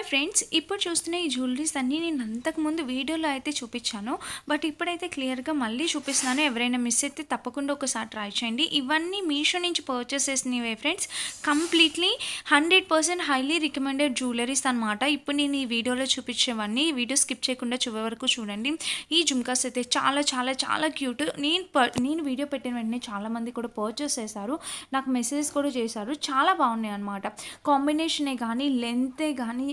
Friends, ఇప్పుడు చూస్తున్న ఈ జ్యువెలరీస్ అన్నీ నేను అంతకుముందు వీడియోలో అయితే చూపించాను. బట్ ఇప్పుడైతే క్లియర్గా మళ్ళీ చూపిస్తున్నాను. ఎవరైనా మిస్ అయితే తప్పకుండా ఒకసారి ట్రై చేయండి. ఇవన్నీ మీషో నుంచి పర్చేస్ చేసినవే friends. Completely 100% highly recommended jewelleries అనమాట. ఇప్పుడు నేను ఈ వీడియోలో చూపించేవన్నీ వీడియో స్కిప్ చేయకుండా చివరి వరకు చూడండి. ఈ జుమ్కాస్ అయితే చాలా చాలా చాలా క్యూట్. నేను వీడియో పెట్టిన వెంటనే చాలామంది కూడా పర్చేస్ చేశారు. నాకు మెసేజ్ కూడా చేశారు. చాలా బాగున్నాయి అనమాట. కాంబినేషనే కానీ లెంతే కానీ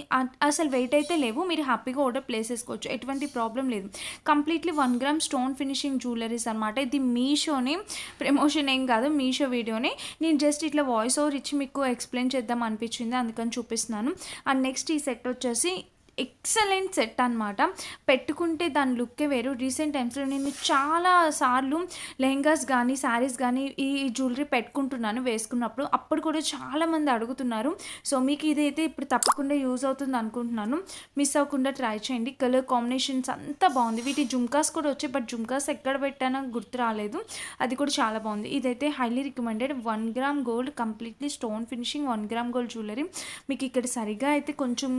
అసలు వెయిట్ అయితే లేవు. మీరు హ్యాపీగా ఆర్డర్ ప్లేస్ చేసుకోవచ్చు. ఎటువంటి ప్రాబ్లం లేదు. Completely 1 gram stone finishing jewelleries అనమాట. ఇది మీషోనే, ప్రమోషన్ ఏం కాదు, మీషో వీడియోనే. నేను జస్ట్ ఇట్లా వాయిస్ ఓవర్ ఇచ్చి మీకు ఎక్స్ప్లెయిన్ చేద్దాం అనిపించింది, అందుకని చూపిస్తున్నాను. అండ్ నెక్స్ట్ ఈ సెట్ వచ్చేసి ఎక్సలెంట్ సెట్ అనమాట. పెట్టుకుంటే దాని లుక్కే వేరు. రీసెంట్ టైమ్స్లో నేను చాలా సార్లు లెహంగాస్ కానీ శారీస్ కానీ ఈ జ్యువెలరీ పెట్టుకుంటున్నాను వేసుకున్నప్పుడు. అప్పుడు కూడా చాలామంది అడుగుతున్నారు. సో మీకు ఇదైతే ఇప్పుడు తప్పకుండా యూజ్ అవుతుంది అనుకుంటున్నాను. మిస్ అవ్వకుండా ట్రై చేయండి. కలర్ కాంబినేషన్స్ అంతా బాగుంది. వీటి జుమ్కాస్ కూడా వచ్చాయి. బట్ జుమ్కాస్ ఎక్కడ పెట్టానో గుర్తు రాలేదు. అది కూడా చాలా బాగుంది. ఇదైతే highly recommended. 1 gram gold, completely stone finishing 1 gram gold jewellery. మీకు ఇక్కడ సరిగా అయితే కొంచెం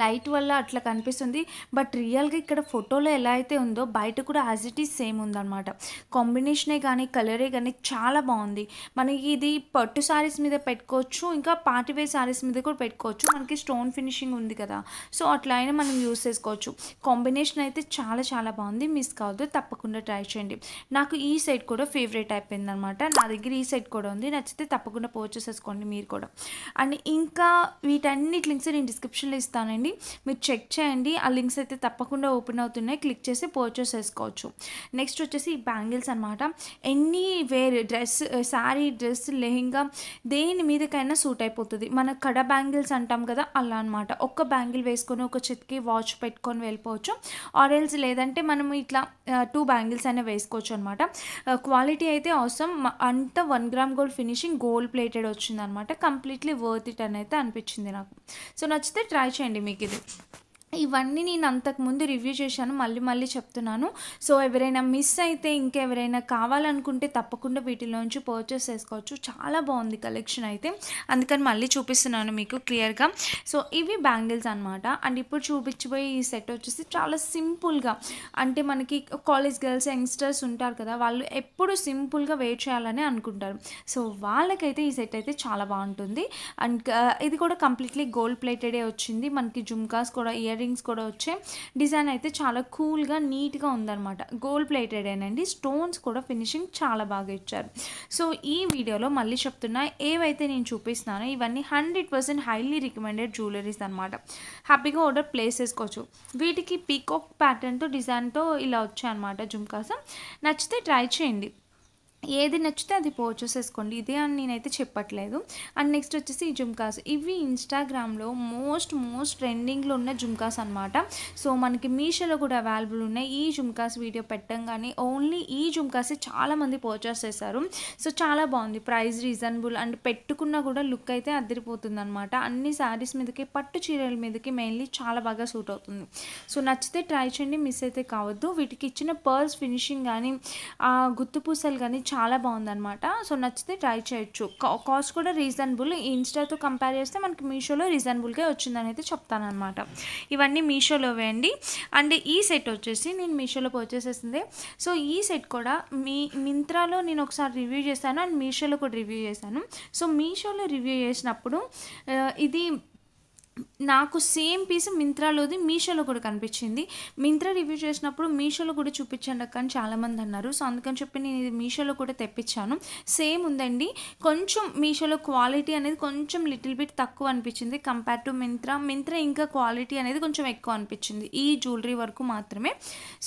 లైట్ వల్ల అట్లా కనిపిస్తుంది. బట్ రియల్గా ఇక్కడ ఫోటోలో ఎలా అయితే ఉందో బయట కూడా యాజ్ ఇట్ ఈస్ సేమ్ ఉందన్నమాట. కాంబినేషనే కానీ కలరే కానీ చాలా బాగుంది. మనకి ఇది పట్టు శారీస్ మీద పెట్టుకోవచ్చు, ఇంకా పార్టీవేర్ శారీస్ మీద కూడా పెట్టుకోవచ్చు. మనకి స్టోన్ ఫినిషింగ్ ఉంది కదా, సో అట్లా అయినా మనం యూస్ చేసుకోవచ్చు. కాంబినేషన్ అయితే చాలా చాలా బాగుంది. మిస్ కావద్దు, తప్పకుండా ట్రై చేయండి. నాకు ఈ సెట్ కూడా ఫేవరెట్ అయిపోయింది అనమాట. నా దగ్గర ఈ సెట్ కూడా ఉంది. నచ్చితే తప్పకుండా పర్చేస్ చేసుకోండి మీరు కూడా. అండ్ ఇంకా వీటన్నిటి లింక్స్ నేను డిస్క్రిప్షన్లో ఇస్తాను, మీరు చెక్ చేయండి. ఆ లింక్స్ అయితే తప్పకుండా ఓపెన్ అవుతున్నాయి. క్లిక్ చేసి పర్చేస్ చేసుకోవచ్చు. నెక్స్ట్ వచ్చేసి ఈ బ్యాంగిల్స్ అనమాట. Anywhere dress, sari, dress, lehenga దేని మీదకైనా సూట్ అయిపోతుంది. మన కడ బ్యాంగిల్స్ అంటాం కదా, అలా అనమాట. ఒక్క బ్యాంగిల్ వేసుకొని ఒక చేతికి వాచ్ పెట్టుకొని వెళ్ళిపోవచ్చు. ఆరెల్స్ లేదంటే మనం ఇట్లా 2 బ్యాంగిల్స్ అయినా వేసుకోవచ్చు అనమాట. క్వాలిటీ అయితే అవసరం. అంతా 1 gram gold finishing, gold plated వచ్చింది అనమాట. కంప్లీట్లీ వర్త్ ఇట్ అని అయితే అనిపించింది నాకు. సో నచ్చితే ట్రై చేయండి మీకు ఇది. ఇవన్నీ నేను అంతకుముందు రివ్యూ చేశాను, మళ్ళీ చెప్తున్నాను. సో ఎవరైనా మిస్ అయితే ఇంకెవరైనా కావాలనుకుంటే తప్పకుండా వీటిలోంచి పర్చేస్ చేసుకోవచ్చు. చాలా బాగుంది కలెక్షన్ అయితే, అందుకని మళ్ళీ చూపిస్తున్నాను మీకు క్లియర్గా. సో ఇవి బ్యాంగిల్స్ అనమాట. అండ్ ఇప్పుడు చూపించిపోయి ఈ సెట్ వచ్చేసి చాలా సింపుల్గా, అంటే మనకి కాలేజ్ గర్ల్స్, యంగ్స్టర్స్ ఉంటారు కదా, వాళ్ళు ఎప్పుడు సింపుల్గా వేర్ చేయాలని అనుకుంటారు. సో వాళ్ళకైతే ఈ సెట్ అయితే చాలా బాగుంటుంది. అండ్ ఇది కూడా కంప్లీట్లీ గోల్డ్ ప్లేటెడే వచ్చింది. మనకి జుమ్కాస్ కూడా, ఇయర్ రింగ్స్ కూడా వచ్చే డిజైన్ అయితే చాలా కూల్గా నీట్గా ఉందన్నమాట. గోల్డ్ ప్లేటెడేనండి. స్టోన్స్ కూడా ఫినిషింగ్ చాలా బాగా ఇచ్చారు. సో ఈ వీడియోలో మళ్ళీ చెప్తున్నా, ఏవైతే నేను చూపిస్తున్నానో ఇవన్నీ 100% హైలీ రికమెండెడ్ జ్యువెలరీస్ అనమాట. హ్యాపీగా ఆర్డర్ ప్లేస్ చేసుకోవచ్చు. వీటికి పీకాక్ ప్యాటర్న్తో, డిజైన్తో ఇలా వచ్చాయన్నమాట జుమ్కాస్. నచ్చితే ట్రై చేయండి. ఏది నచ్చితే అది పర్చేస్ చేసుకోండి. ఇదే అని నేనైతే చెప్పట్లేదు. అండ్ నెక్స్ట్ వచ్చేసి ఈ జుమ్కాస్. ఇవి ఇన్స్టాగ్రామ్లో మోస్ట్ ట్రెండింగ్లో ఉన్న జుమ్కాస్ అనమాట. సో మనకి మీషోలో కూడా అవైలబుల్ ఉన్నాయి. ఈ జుమ్కాస్ వీడియో పెట్టంగానే ఓన్లీ ఈ జుమ్కాస్ చాలామంది పర్చేస్ చేశారు. సో చాలా బాగుంది. ప్రైస్ రీజనబుల్ అండ్ పెట్టుకున్నా కూడా లుక్ అయితే అదిరిపోతుంది అనమాట. అన్ని శారీస్ మీదకి, పట్టు చీరల మీదకి మెయిన్లీ చాలా బాగా సూట్ అవుతుంది. సో నచ్చితే ట్రై చేయండి, మిస్ అయితే కావద్దు. వీటికి ఇచ్చిన పర్ల్స్ ఫినిషింగ్ కానీ, గుత్తు పూసలు కానీ చాలా బాగుందన్నమాట. సో నచ్చితే ట్రై చేయొచ్చు. కాస్ట్ కూడా రీజనబుల్. ఇన్స్టాతో కంపేర్ చేస్తే మనకి మీషోలో రీజనబుల్గా వచ్చిందని అయితే చెప్తానమాట. ఇవన్నీ మీషోలో వేయండి. అండ్ ఈ సెట్ వచ్చేసి నేను మీషోలో పర్చేస్ చేసిందే. సో ఈ సెట్ కూడా మింత్రాలో నేను ఒకసారి రివ్యూ చేశాను, అండ్ మీషోలో కూడా రివ్యూ చేశాను. సో మీషోలో రివ్యూ చేసినప్పుడు ఇది నాకు సేమ్ పీస్ మింత్రాలోది మీషోలో కూడా కనిపించింది. మింత్రా రివ్యూ చేసినప్పుడు మీషోలో కూడా చూపించండి అక్క అని చాలామంది అన్నారు. సో అందుకని చెప్పి నేను ఇది మీషోలో కూడా తెప్పించాను. సేమ్ ఉందండి. కొంచెం మీషోలో క్వాలిటీ అనేది కొంచెం లిటిల్ బిట్ తక్కువ అనిపించింది కంపేర్ టు మింత్రా ఇంకా క్వాలిటీ అనేది కొంచెం ఎక్కువ అనిపించింది ఈ జ్యువెలరీ వరకు మాత్రమే.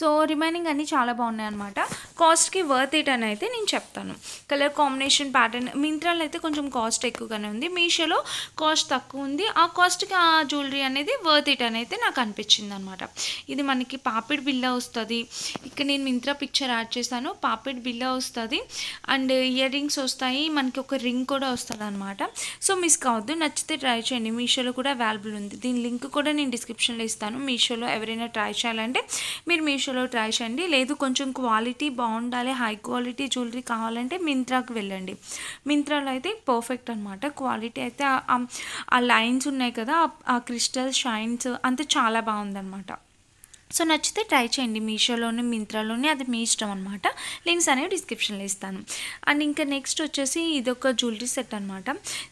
సో రిమైనింగ్ అన్నీ చాలా బాగున్నాయి అనమాట. కాస్ట్కి వర్త్ ఇట్ అని అయితే నేను చెప్తాను. కలర్ కాంబినేషన్ ప్యాటర్న్ మింత్రాలో అయితే కొంచెం కాస్ట్ ఎక్కువగానే ఉంది, మీషోలో కాస్ట్ తక్కువ ఉంది. ఆ కాస్ట్కి ఆ జ్యువెలరీ అనేది వర్త్ ఇట్ అని అయితే నాకు అనిపించింది అనమాట. ఇది మనకి పాపిడి బిల్ల వస్తుంది. ఇక్కడ నేను మింత్రా పిక్చర్ యాడ్ చేశాను. పాపిడి బిల్ల వస్తుంది అండ్ ఇయర్ రింగ్స్ వస్తాయి. మనకి ఒక రింగ్ కూడా వస్తుంది అనమాట. సో మిస్ కావద్దు, నచ్చితే ట్రై చేయండి. మీషోలో కూడా అవైలబుల్ ఉంది. దీని లింక్ కూడా నేను డిస్క్రిప్షన్లో ఇస్తాను. మీషోలో ఎవరైనా ట్రై చేయాలంటే మీరు మీషోలో ట్రై చేయండి. లేదు కొంచెం క్వాలిటీ బాగుండాలి, హై క్వాలిటీ జ్యువెలరీ కావాలంటే మింత్రాకి వెళ్ళండి. మింత్రాలో అయితే పర్ఫెక్ట్ అనమాట. క్వాలిటీ అయితే ఆ లైన్స్ ఉన్నాయి కదా, ఆ ఆ క్రిస్టల్ షైన్స్ అంతా చాలా బాగుందనమాట. సో నచ్చితే ట్రై చేయండి మీషోలోని, మింత్రాలోని, అది మీ ఇష్టం అనమాట. లింక్స్ అనేవి డిస్క్రిప్షన్లో ఇస్తాను. అండ్ ఇంకా నెక్స్ట్ వచ్చేసి ఇదొక జ్యువెలరీ సెట్ అనమాట.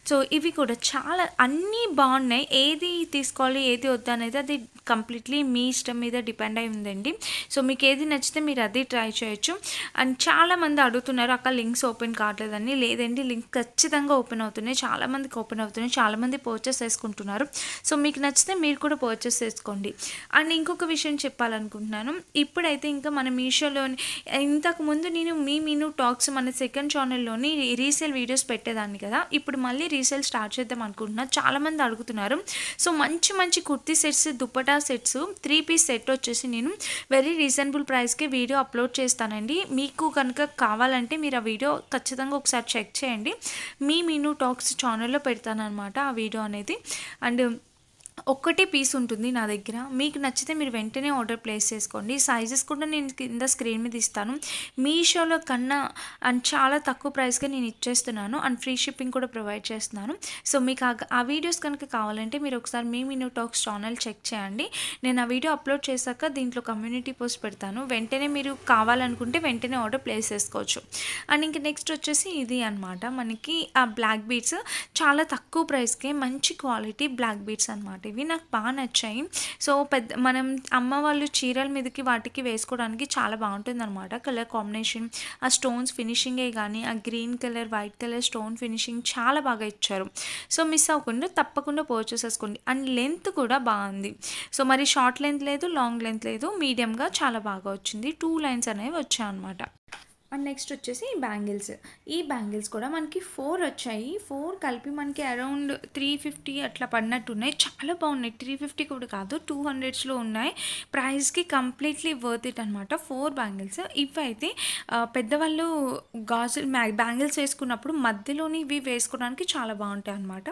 సో ఇవి కూడా చాలా అన్నీ బాగున్నాయి. ఏది తీసుకోవాలి ఏది వద్దు అనేది అది కంప్లీట్లీ మీ ఇష్టం మీద డిపెండ్ అయి ఉందండి. సో మీకు ఏది నచ్చితే మీరు అది ట్రై చేయొచ్చు. అండ్ చాలామంది అడుగుతున్నారు అక్క లింక్స్ ఓపెన్ కావట్లేదని. లేదండి, లింక్ ఖచ్చితంగా ఓపెన్ అవుతున్నాయి, చాలామందికి ఓపెన్ అవుతున్నాయి, చాలామంది పర్చేస్ చేసుకుంటున్నారు. సో మీకు నచ్చితే మీరు కూడా పర్చేస్ చేసుకోండి. అండ్ ఇంకొక విషయం చెప్పాలనుకుంటున్నాను. ఇప్పుడైతే ఇంకా మన మీషోలోని ఇంతకుముందు నేను మీ మీను టాక్స్ మన సెకండ్ ఛానల్లోని రీసేల్ వీడియోస్ పెట్టేదాన్ని కదా, ఇప్పుడు మళ్ళీ రీసేల్ స్టార్ట్ చేద్దాం అనుకుంటున్నాను. చాలామంది అడుగుతున్నారు. సో మంచి మంచి kurti sets, dupatta sets, 3 piece set వచ్చేసి నేను వెరీ రీజనబుల్ ప్రైస్కి వీడియో అప్లోడ్ చేస్తానండి. మీకు కనుక కావాలంటే మీరు ఆ వీడియో ఖచ్చితంగా ఒకసారి చెక్ చేయండి. మీ మీను టాక్స్ ఛానల్లో పెడతాను అనమాట ఆ వీడియో అనేది. అండ్ ఒక్కటే పీస్ ఉంటుంది నా దగ్గర. మీకు నచ్చితే మీరు వెంటనే ఆర్డర్ ప్లేస్ చేసుకోండి. సైజెస్ కూడా నేను కింద స్క్రీన్ మీద ఇస్తాను. మీషోలో కన్నా అండ్ చాలా తక్కువ ప్రైస్గా నేను ఇచ్చేస్తున్నాను. అండ్ ఫ్రీ షిప్పింగ్ కూడా ప్రొవైడ్ చేస్తున్నాను. సో మీకు ఆ వీడియోస్ కనుక కావాలంటే మీరు ఒకసారి మీ మీను టాక్స్ ఛానల్ చెక్ చేయండి. నేను ఆ వీడియో అప్లోడ్ చేశాక దీంట్లో కమ్యూనిటీ పోస్ట్ పెడతాను. వెంటనే మీరు కావాలనుకుంటే వెంటనే ఆర్డర్ ప్లేస్ చేసుకోవచ్చు. అండ్ ఇంకా నెక్స్ట్ వచ్చేసి ఇది అనమాట. మనకి ఆ బ్లాక్ బీడ్స్ చాలా తక్కువ ప్రైస్కే మంచి క్వాలిటీ బ్లాక్ బీడ్స్ అనమాట. ఇవి నాకు బాగా నచ్చాయి. సో మనం అమ్మ వాళ్ళు చీరల మీదకి వాటికి వేసుకోవడానికి చాలా బాగుంటుంది అనమాట. కలర్ కాంబినేషన్, ఆ స్టోన్స్ ఫినిషింగే కానీ ఆ green colour, white colour stone finishing చాలా బాగా ఇచ్చారు. సో మిస్ అవ్వకుండా తప్పకుండా పర్చేస్ చేసుకోండి. అండ్ లెంత్ కూడా బాగుంది. సో మరి షార్ట్ లెంత్ లేదు, లాంగ్ లెంత్ లేదు, మీడియంగా చాలా బాగా వచ్చింది. 2 లైన్స్ అనేవి వచ్చాయి అనమాట. అండ్ నెక్స్ట్ వచ్చేసి బ్యాంగిల్స్. ఈ బ్యాంగిల్స్ కూడా మనకి 4 వచ్చాయి. 4 కలిపి మనకి అరౌండ్ 350 అట్లా పడినట్టు ఉన్నాయి. చాలా బాగున్నాయి. 350 కూడా కాదు, 200స్లో ఉన్నాయి. ప్రైస్కి కంప్లీట్లీ వర్త్ ఇట్ అనమాట. 4 బ్యాంగిల్స్. ఇవి అయితే పెద్దవాళ్ళు గాజులు బ్యాంగిల్స్ వేసుకున్నప్పుడు మధ్యలోని ఇవి వేసుకోవడానికి చాలా బాగుంటాయి అనమాట.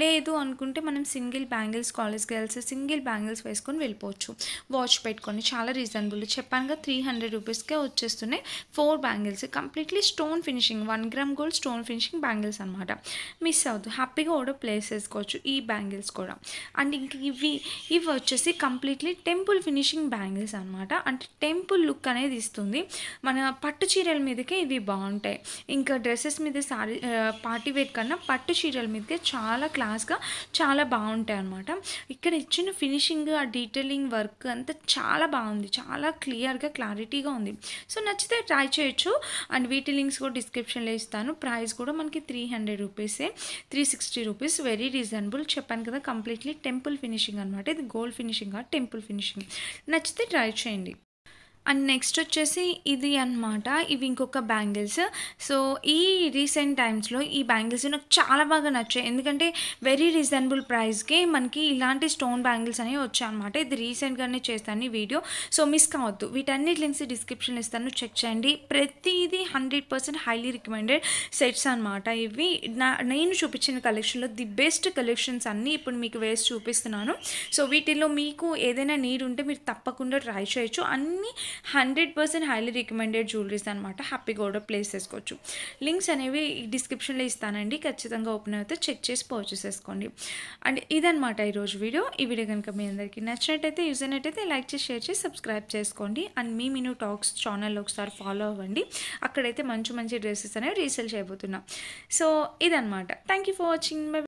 లేదు అనుకుంటే మనం single bangles, college girls single bangles వేసుకొని వెళ్ళిపోవచ్చు. వాచ్ పెట్టుకొని చాలా రీజనబుల్. చెప్పానుగా 300 రూపీస్కే వచ్చేస్తున్నాయి 4 bangles. Completely stone finishing, 1 gram gold stone finishing bangles అనమాట. మిస్ అవుతుంది, హ్యాపీగా ఆర్డర్ ప్లేస్ చేసుకోవచ్చు ఈ బ్యాంగిల్స్ కూడా. అండ్ ఇంక ఇవి వచ్చేసి కంప్లీట్లీ టెంపుల్ ఫినిషింగ్ బ్యాంగిల్స్ అనమాట. అంటే టెంపుల్ లుక్ అనేది ఇస్తుంది. మన పట్టు చీరల మీదకే ఇవి బాగుంటాయి. ఇంకా డ్రెస్సెస్ మీద సారీ పార్టీ వేర్ కన్నా పట్టు చీరల మీదకే చాలా క్లాస్గా చాలా బాగుంటాయి అనమాట. ఇక్కడ ఇచ్చిన ఫినిషింగ్, ఆ డీటెయిలింగ్ వర్క్ అంతా చాలా బాగుంది. చాలా క్లియర్గా క్లారిటీగా ఉంది. సో నచ్చితే ట్రై చేయొచ్చు. అండ్ వీటి లింక్స్ కూడా డిస్క్రిప్షన్లో ఇస్తాను. ప్రైస్ కూడా మనకి 300 రూపీసే, 360 రూపీస్. Very reasonable. చెప్పాను కదా కంప్లీట్లీ టెంపుల్ ఫినిషింగ్ అనమాట. ఇది గోల్డ్ ఫినిషింగ్ కాదు, టెంపుల్ ఫినిషింగ్. నచ్చితే ట్రై చేయండి. అండ్ నెక్స్ట్ వచ్చేసి ఇది అనమాట. ఇవి ఇంకొక బ్యాంగిల్స్. సో ఈ రీసెంట్ టైమ్స్లో ఈ బ్యాంగిల్స్ నాకు చాలా బాగా నచ్చాయి. ఎందుకంటే వెరీ రీజనబుల్ ప్రైస్కి మనకి ఇలాంటి స్టోన్ బ్యాంగిల్స్ అనేవి వచ్చాయన్నమాట. ఇది రీసెంట్గానే చేస్తాను ఈ వీడియో. సో మిస్ కావద్దు. వీటన్నిటి లింక్స్ డిస్క్రిప్షన్లో ఇస్తాను, చెక్ చేయండి. ప్రతిదీ 100% హైలీ రికమెండెడ్ సెట్స్ అనమాట. ఇవి నేను చూపించిన కలెక్షన్లో ది బెస్ట్ కలెక్షన్స్ అన్నీ ఇప్పుడు మీకు వేసి చూపిస్తున్నాను. సో వీటిల్లో మీకు ఏదైనా నీడ్ ఉంటే మీరు తప్పకుండా ట్రై చేయొచ్చు. అన్నీ 100% హైలీ రికమెండెడ్ జ్యువెలరీస్ అనమాట. హ్యాపీగా ఆర్డర్ ప్లేస్ చేసుకోవచ్చు. లింక్స్ అనేవి డిస్క్రిప్షన్లో ఇస్తానండి. ఖచ్చితంగా ఓపెన్ అయితే చెక్ చేసి పర్చేస్ చేసుకోండి. అండ్ ఇదనమాట ఈరోజు వీడియో. ఈ వీడియో కనుక మీ అందరికీ నచ్చినట్టయితే, యూజ్ అయినట్టయితే లైక్ చేసి, షేర్ చేసి, సబ్స్క్రైబ్ చేసుకోండి. అండ్ మీ మీను టాక్స్ ఛానల్లో ఒకసారి ఫాలో అవ్వండి. అక్కడైతే మంచి మంచి డ్రెస్సెస్ అనేవి రీసేల్ చేయబోతున్నాం. సో ఇదనమాట. Thank you for watching.